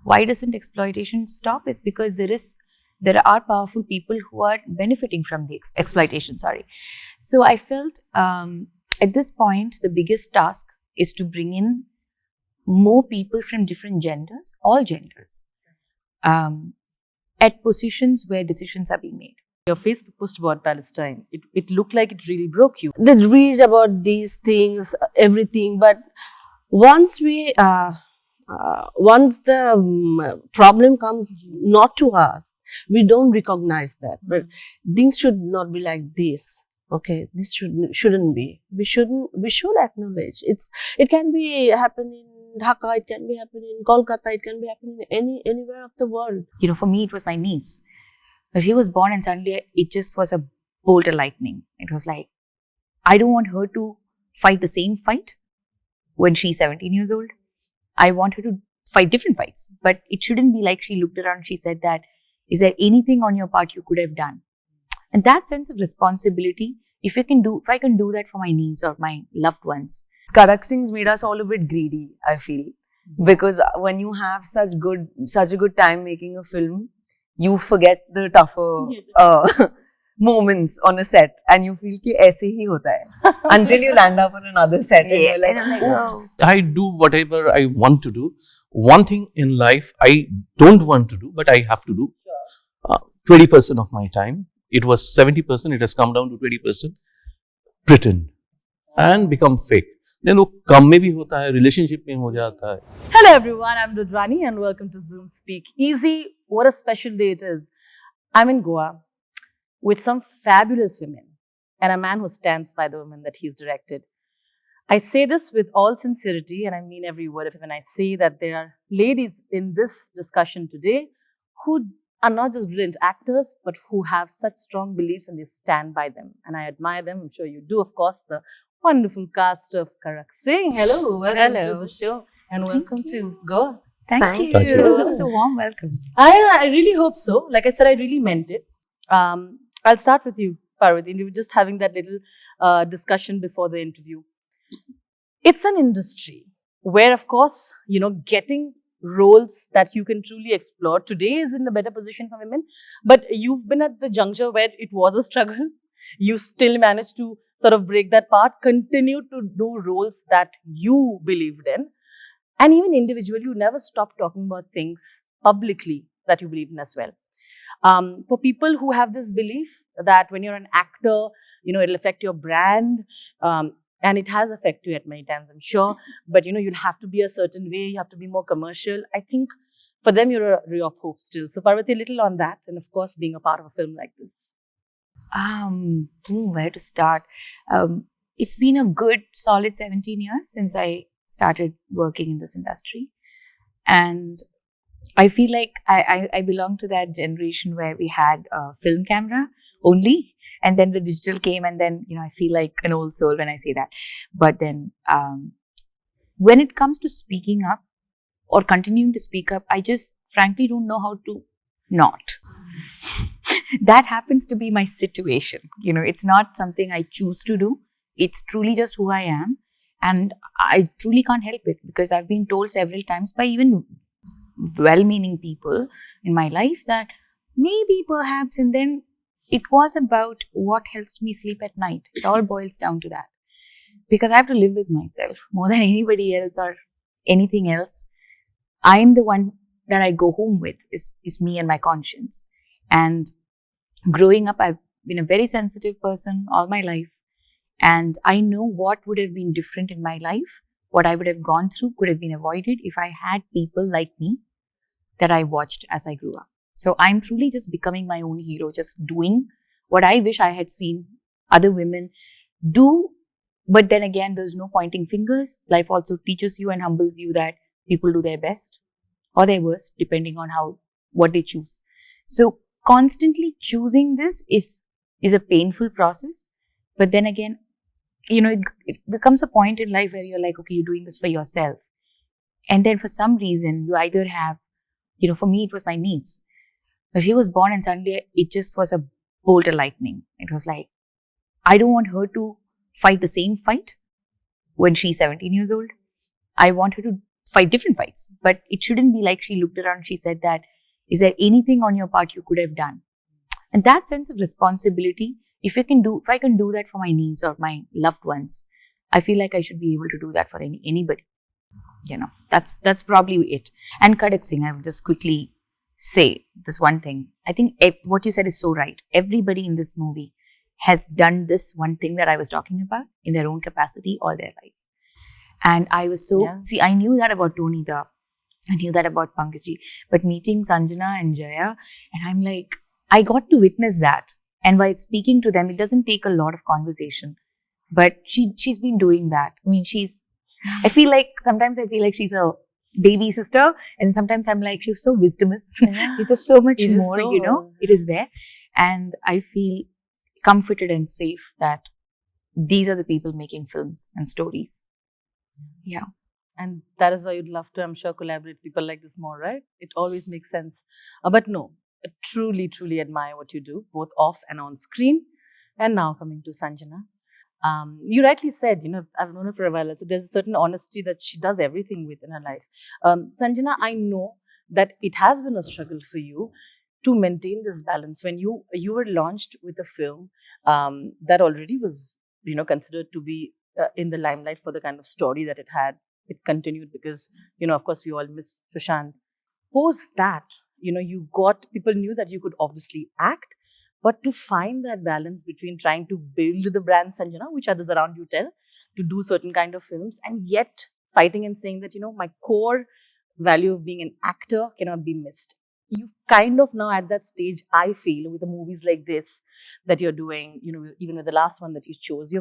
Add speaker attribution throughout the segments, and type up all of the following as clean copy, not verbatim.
Speaker 1: why doesn't exploitation stop is because there are powerful people who are benefiting from the exploitation. So I felt at this point the biggest task is to bring in more people from different genders, all genders, at positions where decisions are being made.
Speaker 2: Your Facebook post about Palestine, it looked like it really broke you.
Speaker 3: They read about these things, everything, but once once the problem comes not to us, we don't recognize that. But things should not be like this. Okay, this shouldn't be. We should acknowledge it can be happening in Dhaka, it can be happening in Kolkata, it can be happening anywhere of the world.
Speaker 1: For me, it was my niece. She was born and suddenly it just was a bolt of lightning. It was like, I don't want her to fight the same fight when she's 17 years old. I want her to fight different fights. But it shouldn't be like she looked around and she said that, is there anything on your part you could have done? And that sense of responsibility, if I can do that for my niece or my loved ones.
Speaker 4: Kadak Singh's made us all a bit greedy, I feel. Because when you have such a good time making a film, you forget the tougher moments on a set and you feel ki aise hi hota hai until you land up on another set and you're like, oops.
Speaker 5: I do whatever I want to do. One thing in life I don't want to do, but I have to do. 20% of my time. It was 70%, it has come down to 20%. Pretend and become fake. Then वो कम में भी होता है, relationship में हो जाता है.
Speaker 2: Hello everyone, I'm Rudrani and welcome to Zoom Speak Easy. What a special day it is. I'm in Goa with some fabulous women and a man who stands by the women that he's directed. I say this with all sincerity and I mean every word of it when I say that there are ladies in this discussion today who are not just brilliant actors but who have such strong beliefs and they stand by them. And I admire them. I'm sure you do, of course. The wonderful cast of Kadak Singh. Hello, welcome to the show and welcome to Goa.
Speaker 1: Thank you. That was a warm welcome.
Speaker 2: I really hope so. Like I said, I really meant it. I'll start with you, Parvathy. We were just having that little discussion before the interview. It's an industry where, of course, getting roles that you can truly explore today is in a better position for women. But you've been at the juncture where it was a struggle. You still managed to sort of break that part, continue to do roles that you believed in. And even individually, you never stop talking about things publicly that you believe in as well. For people who have this belief that when you're an actor, it'll affect your brand, and it has affected you at many times, I'm sure. But, you'll have to be a certain way, you have to be more commercial. I think for them, you're a ray of hope still. So, Parvathy, a little on that, and of course, being a part of a film like this.
Speaker 1: Where to start? It's been a good solid 17 years since I started working in this industry. And I feel like I belong to that generation where we had a film camera only. And then the digital came and then, I feel like an old soul when I say that. But then when it comes to speaking up or continuing to speak up, I just frankly don't know how to not. That happens to be my situation. It's not something I choose to do. It's truly just who I am. And I truly can't help it because I've been told several times by even well-meaning people in my life that maybe perhaps, and then it was about what helps me sleep at night. It all boils down to that. Because I have to live with myself more than anybody else or anything else. I'm the one that I go home with is me and my conscience. And growing up, I've been a very sensitive person all my life. And I know what would have been different in my life, what I would have gone through could have been avoided if I had people like me that I watched as I grew up. So I'm truly just becoming my own hero, just doing what I wish I had seen other women do. But then again, there's no pointing fingers. Life also teaches you and humbles you that people do their best or their worst, depending on what they choose. So constantly choosing this is a painful process. But then again, it becomes a point in life where you're like, okay, you're doing this for yourself. And then for some reason, you either have, for me, it was my niece. She was born and suddenly it just was a bolt of lightning. It was like, I don't want her to fight the same fight when she's 17 years old. I want her to fight different fights. But it shouldn't be like she looked around, she said that, is there anything on your part you could have done? And that sense of responsibility, if I can do that for my niece or my loved ones, I feel like I should be able to do that for anybody. That's probably it. And Kadak Singh, I will just quickly say this one thing. I think what you said is so right. Everybody in this movie has done this one thing that I was talking about in their own capacity all their life. And I was I knew that about Tony Da, I knew that about Pankajji, but meeting Sanjana and Jaya, and I'm like, I got to witness that. And by speaking to them, it doesn't take a lot of conversation, but she's been doing that. I mean, sometimes I feel like she's a baby sister, and sometimes I'm like, she's so wisdomous. It's just so much more, it is there. And I feel comforted and safe that these are the people making films and stories. Yeah.
Speaker 2: And that is why you'd love to, I'm sure, collaborate with people like this more, right? It always makes sense. But no, I truly, truly admire what you do, both off and on screen. And now coming to Sanjana. You rightly said, I've known her for a while, so there's a certain honesty that she does everything with in her life. Sanjana, I know that it has been a struggle for you to maintain this balance. When you were launched with a film that already was, considered to be in the limelight for the kind of story that it had. It continued because, of course, we all miss Sushant. Post that, people knew that you could obviously act, but to find that balance between trying to build the brand Sanjana, which others around you tell, to do certain kind of films, and yet fighting and saying that, my core value of being an actor cannot be missed. You've kind of now at that stage, I feel, with the movies like this that you're doing, even with the last one that you chose,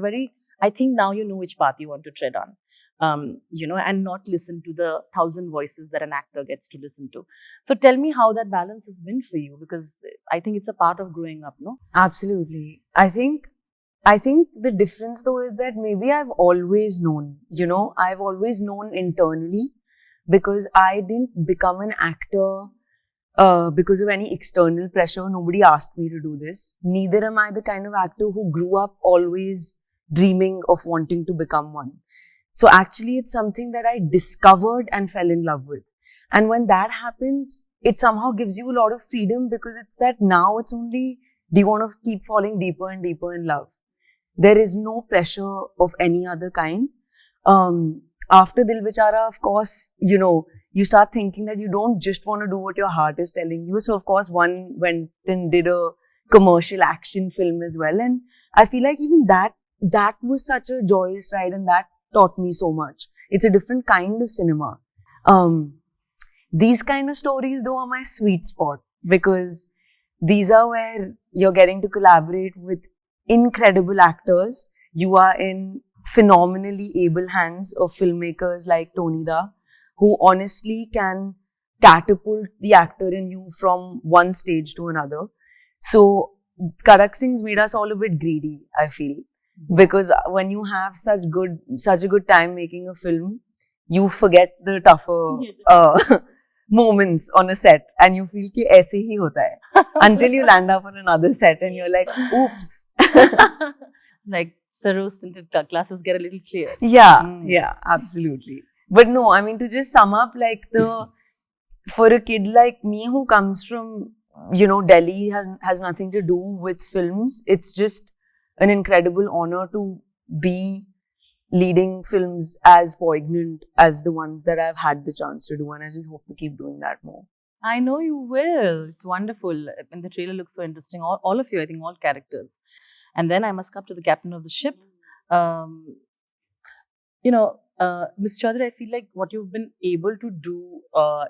Speaker 2: I think now you know which path you want to tread on. And not listen to the 1,000 voices that an actor gets to listen to. So tell me how that balance has been for you, because I think it's a part of growing up, no?
Speaker 4: Absolutely. I think the difference though is that maybe I've always known, I've always known internally, because I didn't become an actor because of any external pressure. Nobody asked me to do this. Neither am I the kind of actor who grew up always dreaming of wanting to become one. So actually, it's something that I discovered and fell in love with. And when that happens, it somehow gives you a lot of freedom, because it's that now it's only, do you want to keep falling deeper and deeper in love? There is no pressure of any other kind. After Dil Bechara, of course, you start thinking that you don't just want to do what your heart is telling you. So of course, one went and did a commercial action film as well. And I feel like even that was such a joyous ride, and that taught me so much. It's a different kind of cinema. These kind of stories though are my sweet spot, because these are where you're getting to collaborate with incredible actors. You are in phenomenally able hands of filmmakers like Tony Da, who honestly can catapult the actor in you from one stage to another. So Kadak Singh's made us all a bit greedy, I feel. Because when you have such a good time making a film, you forget the tougher moments on a set, and you feel ki aise hi hota hai until you land up on another set and you're like, oops.
Speaker 2: Like the rose-tinted classes get a little clear.
Speaker 4: Yeah, absolutely. But no, I mean, to just sum up, like for a kid like me who comes from, Delhi, has nothing to do with films, it's just an incredible honor to be leading films as poignant as the ones that I've had the chance to do, and I just hope to keep doing that more.
Speaker 2: I know you will. It's wonderful. And the trailer looks so interesting. All of you, I think, all characters. And then I must come to the captain of the ship. Ms. Chowdhury, I feel like what you've been able to do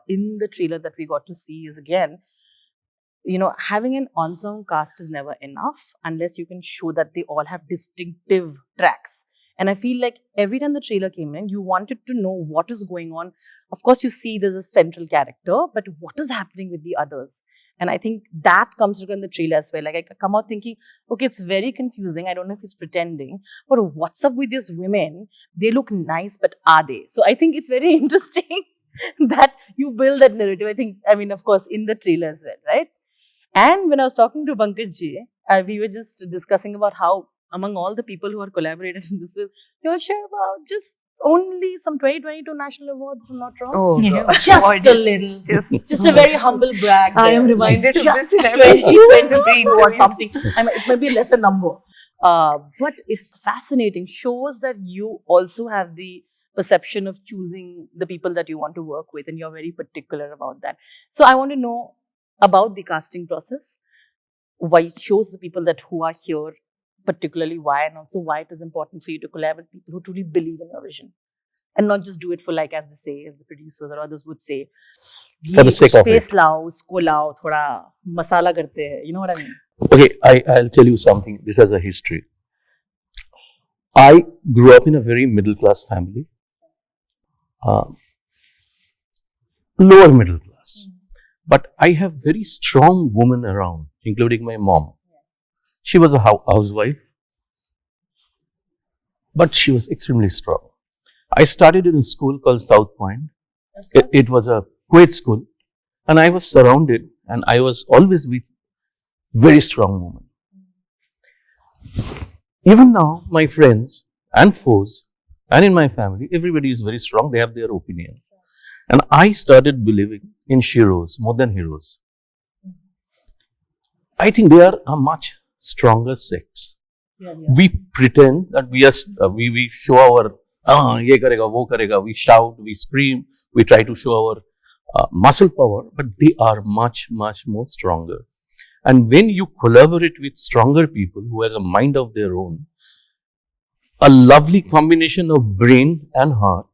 Speaker 2: in the trailer that we got to see is, again, having an ensemble cast is never enough unless you can show that they all have distinctive tracks. And I feel like every time the trailer came in, you wanted to know what is going on. Of course, you see there's a central character, but what is happening with the others? And I think that comes through in the trailer as well. Like, I come out thinking, okay, it's very confusing. I don't know if he's pretending, but what's up with these women? They look nice, but are they? So I think it's very interesting that you build that narrative. Of course, in the trailer as well, right? And when I was talking to Pankajji, we were just discussing about how among all the people who are collaborating in this, you'll share about just only some 2022 national awards, if I'm not wrong.
Speaker 4: Oh,
Speaker 1: Yeah.
Speaker 4: God.
Speaker 2: Just a little. Just a very humble brag.
Speaker 4: I am
Speaker 2: there.
Speaker 4: reminded of
Speaker 2: just
Speaker 4: this in
Speaker 2: 2022 or something. I mean, it may be a lesser number. But it's fascinating. Shows that you also have the perception of choosing the people that you want to work with, and you're very particular about that. So I want to know about the casting process. Why it shows the people that who are here, particularly why, and also why it is important for you to collaborate with people who truly believe in your vision. And not just do it for, like, as they say, as the producers or others would say,
Speaker 5: For the sake of
Speaker 2: space
Speaker 5: it.
Speaker 2: lao, usko lao, thoda masala karte hai. You know what I mean?
Speaker 5: Okay, I'll tell you something. This has a history. I grew up in a very middle class family, lower middle class. But I have very strong women around, including my mom. She was a housewife, but she was extremely strong. I studied in a school called South Point. It was a Kuwait school, and I was surrounded, and I was always with very strong women. Even now, my friends and foes, and in my family, everybody is very strong. They have their opinion. And I started believing in sheroes more than heroes. I think they are a much stronger sex. We pretend that we show our ye karega, wo karega. We shout, we scream, we try to show our muscle power, but they are much more stronger. And when you collaborate with stronger people who has a mind of their own, a lovely combination of brain and heart,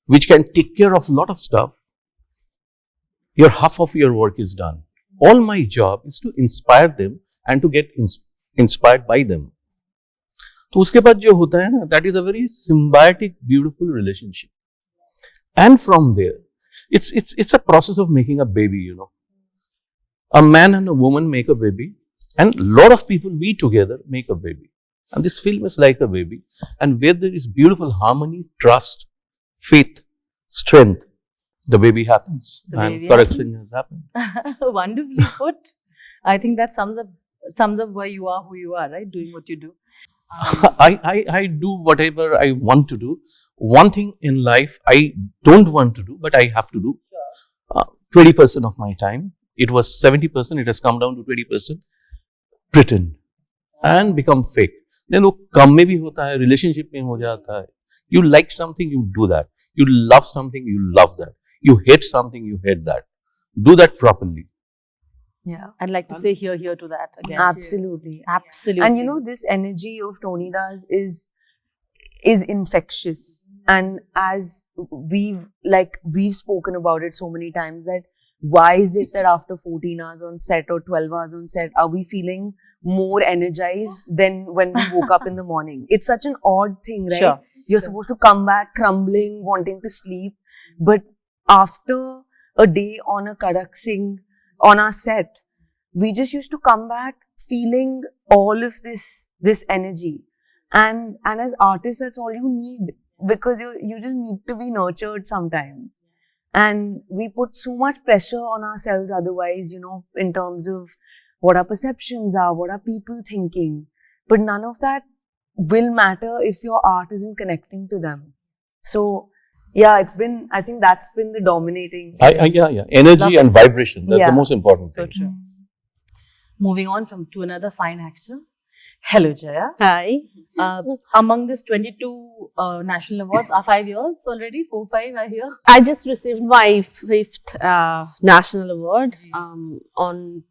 Speaker 5: which can take care of a lot of stuff, your half of your work is done. All my job is to inspire them and to get inspired by them. तो उसके बाद जो होता है ना, that is a very symbiotic, beautiful relationship. And from there, it's a process of making a baby, you know. A man and a woman make a baby, and a lot of people, we together, make a baby. And this film is like a baby. And where there is beautiful harmony, trust, faith, strength, the baby happens. And Kadak Singh has happened.
Speaker 2: Wonderfully put. I think that sums up why you are who you are, right? Doing what you do.
Speaker 5: I do whatever I want to do. One thing in life I don't want to do, but I have to do. 20% of my time. It was 70%, it has come down to 20%. Pretend and become fake. Then वो कम में भी होता है, relationship में हो जाता है. You like something, you do that. You love something, you love that. You hate something, you hate that. Do that properly.
Speaker 4: Yeah.
Speaker 2: I'd like to say here to that again.
Speaker 4: Absolutely.
Speaker 2: Absolutely.
Speaker 4: And you know, this energy of Tony Das is infectious. And as we've spoken about it so many times, that why is it that after 14 hours on set or 12 hours on set, are we feeling more energized than when we woke up in the morning? It's such an odd thing, right?
Speaker 2: Sure.
Speaker 4: You're supposed to come back crumbling, wanting to sleep. But after a day on a Kadak Singh, on our set, we just used to come back feeling all of this energy. And as artists, that's all you need, because you just need to be nurtured sometimes. And we put so much pressure on ourselves otherwise, you know, in terms of what our perceptions are, what are people thinking. But none of that will matter if your art isn't connecting to them. So, yeah, I think that's been the dominating.
Speaker 5: Yeah. Energy and vibration. That's the most important
Speaker 2: So
Speaker 5: thing.
Speaker 2: true. Moving on to another fine actor. Hello, Jaya.
Speaker 3: Hi.
Speaker 2: Among this 22 national awards, are 5 years already? 4, 5, I hear.
Speaker 3: I just received my 5th national award on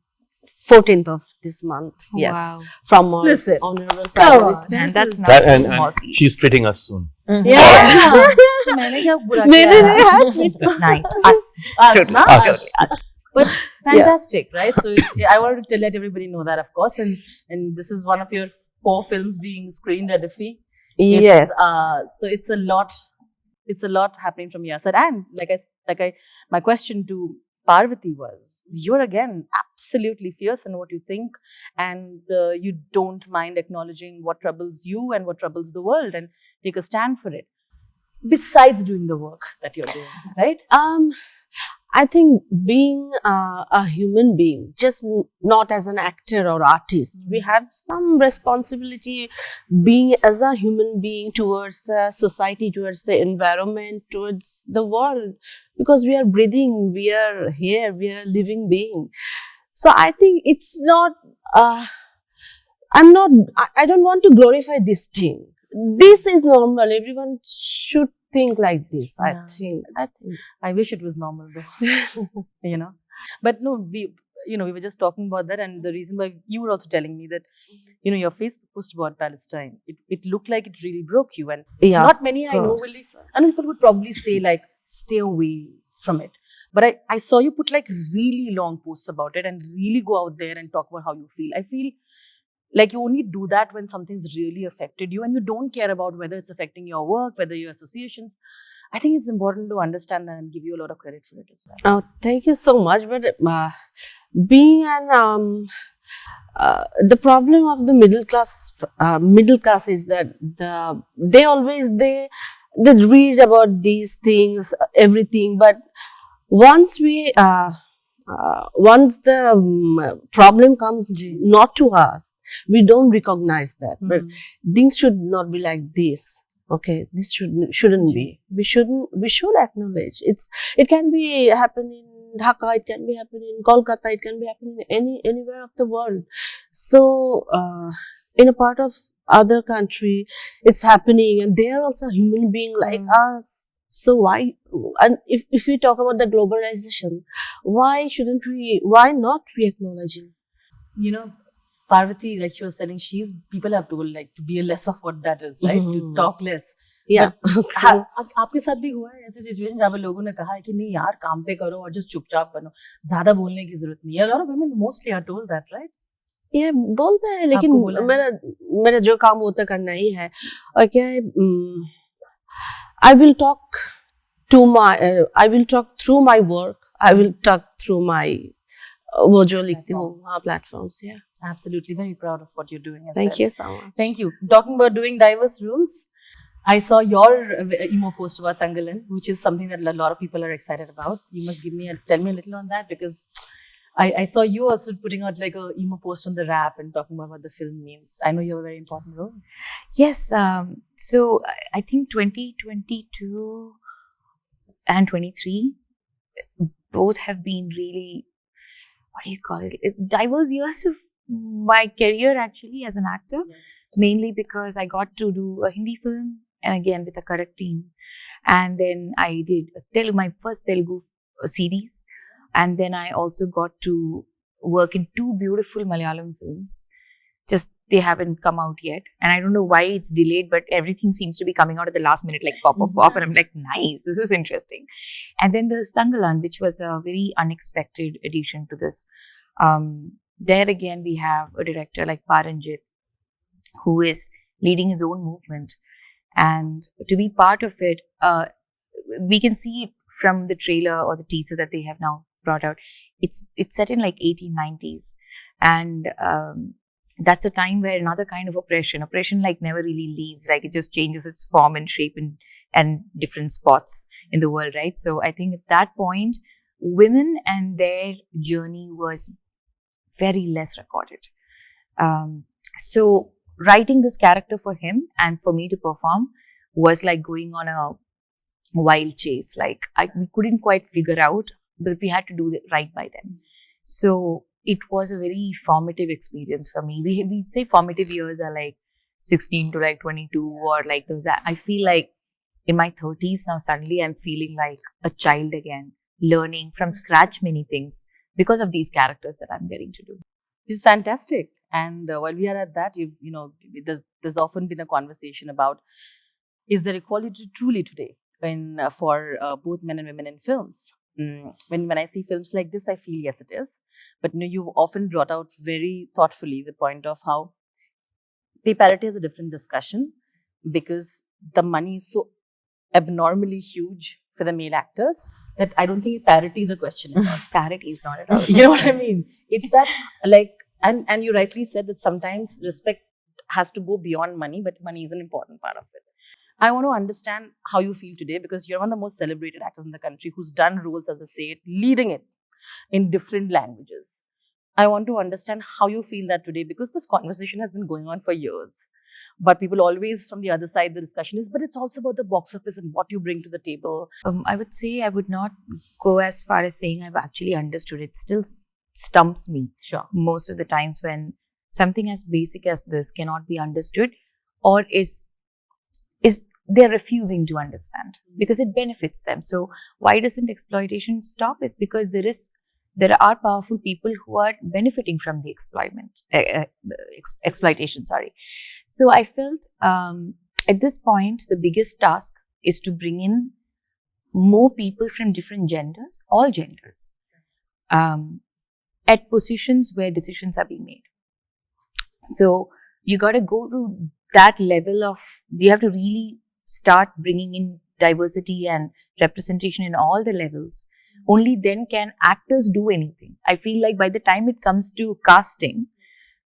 Speaker 3: 14th of this month. Yes.
Speaker 1: Wow.
Speaker 3: From our
Speaker 2: Listen.
Speaker 3: Honorable
Speaker 2: Come
Speaker 3: Prime
Speaker 2: on.
Speaker 3: Minister.
Speaker 1: And that's not
Speaker 5: That,
Speaker 1: a
Speaker 5: and
Speaker 1: small feat.
Speaker 5: she's treating us soon.
Speaker 2: Yeah. मैंने क्या बुरा किया?
Speaker 1: Nice. Us.
Speaker 2: Us, na?
Speaker 5: Us.
Speaker 1: Us.
Speaker 2: But fantastic, right? So I wanted to let everybody know that, of course, and this is one of your 4 films being screened at IFFI.
Speaker 3: Yes.
Speaker 2: So it's a lot happening from your side. And my question to Parvathy was, you're again absolutely fierce in what you think, and you don't mind acknowledging what troubles you and what troubles the world, and take a stand for it. Besides doing the work that you're doing, right?
Speaker 3: I think being a human being, just not as an actor or artist, we have some responsibility being as a human being towards the society, towards the environment, towards the world, because we are breathing, we are here, we are a living being. So I think it's not, I don't want to glorify this thing. This is normal. Everyone should think like this.
Speaker 2: Yeah.
Speaker 3: I think.
Speaker 2: I wish it was normal though, you know. But no, we were just talking about that, and the reason why you were also telling me that, your Facebook post about Palestine, it looked like it really broke you, and
Speaker 3: Yeah,
Speaker 2: not many I know
Speaker 3: course.
Speaker 2: and people would probably say like, stay away from it. But I saw you put like really long posts about it and really go out there and talk about how you feel. I feel like you only do that when something's really affected you and you don't care about whether it's affecting your work, whether your associations. I think it's important to understand that and give you a lot of credit for it as well.
Speaker 3: Oh, thank you so much. But being an the problem of the middle class is that they read about these things, everything. But once once the problem comes not to us, we don't recognize that. But things should not be like this. Okay, this shouldn't be. We should acknowledge. It can be happening in Dhaka, it can be happening in Kolkata, it can be happening anywhere of the world. So in a part of other country, it's happening, and they are also human being like us. So why? And if we talk about the globalization, why not we acknowledging?
Speaker 2: Parvathy, like she was saying, people have told like to be less of what that is, right? To talk less.
Speaker 3: Yeah.
Speaker 2: आपके साथ भी हुआ है ऐसी situation जहाँ पे लोगों ने कहा है कि नहीं यार काम पे करो और just चुपचाप बनो, ज्यादा बोलने की जरूरत नहीं है. A lot of women mostly are told that, right?
Speaker 3: ये बोलते हैं, लेकिन मेरा जो काम वो तो करना ही है. और क्या है, I will talk through my work. I will talk through my वो जो लिखती हूँ वहाँ platforms. Yeah.
Speaker 2: Absolutely, very proud of what you're doing.
Speaker 3: Thank you so much.
Speaker 2: Thank you. Talking about doing diverse rules, I saw your emo post about Thangalaan, which is something that a lot of people are excited about. You must tell me a little on that, because I saw you also putting out like a emo post on the rap and talking about what the film means. I know you have a very important role.
Speaker 1: Yes. So I think 2022 and 23 both have been really, what do you call it, diverse years of my career actually as an actor. Yes. Mainly because I got to do a Hindi film, and again with a Kadak team. And then I did my first Telugu series. And then I also got to work in 2 beautiful Malayalam films. Just they haven't come out yet. And I don't know why it's delayed, but everything seems to be coming out at the last minute, like pop. And I'm like, nice, this is interesting. And then there's Thangalaan, which was a very unexpected addition to this. There again, we have a director like Paranjit, who is leading his own movement. And to be part of it, we can see from the trailer or the teaser that they have now brought out, it's set in like 1890s. And that's a time where another kind of oppression like never really leaves, like it just changes its form and shape and different spots in the world, right? So I think at that point, women and their journey was very less recorded. So writing this character for him and for me to perform was like going on a wild chase. Like we couldn't quite figure out, but we had to do it right by them. So it was a very formative experience for me. We'd say formative years are like 16 to like 22 or like that. I feel like in my 30s now, suddenly I'm feeling like a child again, learning from scratch many things because of these characters that I'm getting to do.
Speaker 2: It's fantastic. And while we are at that, there's often been a conversation about, is there equality truly today for both men and women in films? When I see films like this, I feel yes, it is. But you've often brought out very thoughtfully the point of how pay parity is a different discussion, because the money is so abnormally huge for the male actors that I don't think parity is a question at all.
Speaker 1: Parity is not at all.
Speaker 2: You know what I mean? It's that like, and you rightly said that sometimes respect has to go beyond money, but money is an important part of it. I want to understand how you feel today, because you're one of the most celebrated actors in the country who's done roles, as they say it, leading it in different languages. I want to understand how you feel that today, because this conversation has been going on for years. But people always, from the other side, the discussion is, but it's also about the box office and what you bring to the table.
Speaker 1: I would say I would not go as far as saying I've actually understood. It still stumps me
Speaker 2: Sure.
Speaker 1: most of the times when something as basic as this cannot be understood, or is they're refusing to understand because it benefits them. So why doesn't exploitation stop? Is because there are powerful people who are benefiting from the exploitation. Sorry. So I felt at this point the biggest task is to bring in more people from different genders, all genders, at positions where decisions are being made. So you got to go to that level of, you have to really start bringing in diversity and representation in all the levels. Only then can actors do anything. I feel like by the time it comes to casting,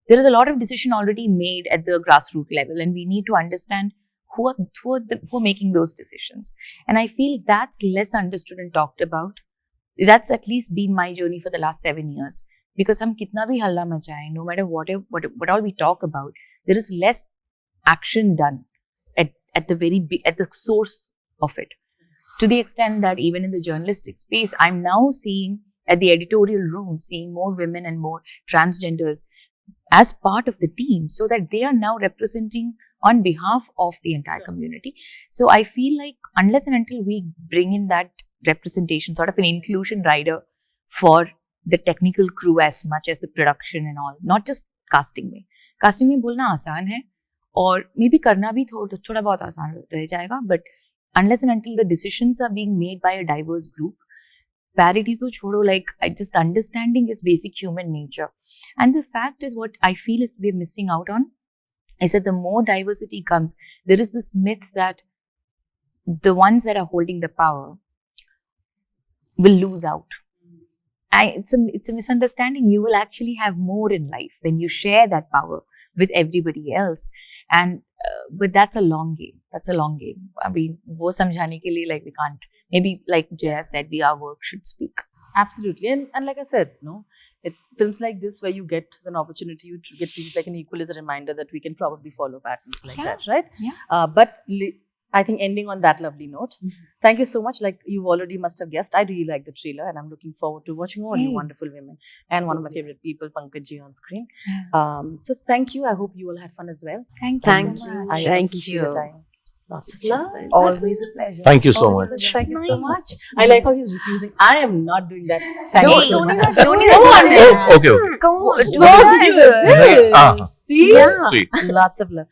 Speaker 1: there is a lot of decision already made at the grassroots level, and we need to understand who are making those decisions. And I feel that's less understood and talked about. That's at least been my journey for the last 7 years. Because hum kitna bhi halla machaye, no matter what all we talk about, there is less action done at the source of it. To the extent that even in the journalistic space, I'm now seeing at the editorial room, seeing more women and more transgenders as part of the team, so that they are now representing on behalf of the entire community. So I feel like unless and until we bring in that representation, sort of an inclusion rider for the technical crew as much as the production and all, not just casting में. Casting में बोलना आसान है, और maybe करना भी थोड़ा बहुत आसान रह जाएगा, but unless and until the decisions are being made by a diverse group, parity to chodo, like just understanding just basic human nature. And the fact is, what I feel is we're missing out on is that the more diversity comes, there is this myth that the ones that are holding the power will lose out. It's a misunderstanding. You will actually have more in life when you share that power with everybody else. And but that's a long game. I mean, wo samjhane ke liye, like, we can't. Maybe like Jaya said, our work should speak.
Speaker 2: Absolutely. And like I said, films like this where you get an opportunity to get treated like an equal is a reminder that we can probably follow patterns like that, right?
Speaker 1: Yeah.
Speaker 2: But I think ending on that lovely note, thank you so much. Like you already must have guessed, I really like the trailer and I'm looking forward to watching all you wonderful women and one of my favorite people, Pankaj on screen. So thank you. I hope you all had fun as well.
Speaker 1: Thank
Speaker 4: Thank
Speaker 1: you so
Speaker 4: you.
Speaker 1: much.
Speaker 2: I
Speaker 3: Thank
Speaker 2: appreciate
Speaker 3: you.
Speaker 2: your time. Lots of love.
Speaker 4: Always a pleasure.
Speaker 5: Thank you so much.
Speaker 2: Thank you so much. I like how he's refusing. I am not doing that. Thank you so
Speaker 4: Don't
Speaker 2: much.
Speaker 5: Oh, okay.
Speaker 4: Come on.
Speaker 2: Don't do this.
Speaker 5: Ah.
Speaker 2: See?
Speaker 4: Yeah.
Speaker 5: Sweet.
Speaker 2: Lots of love.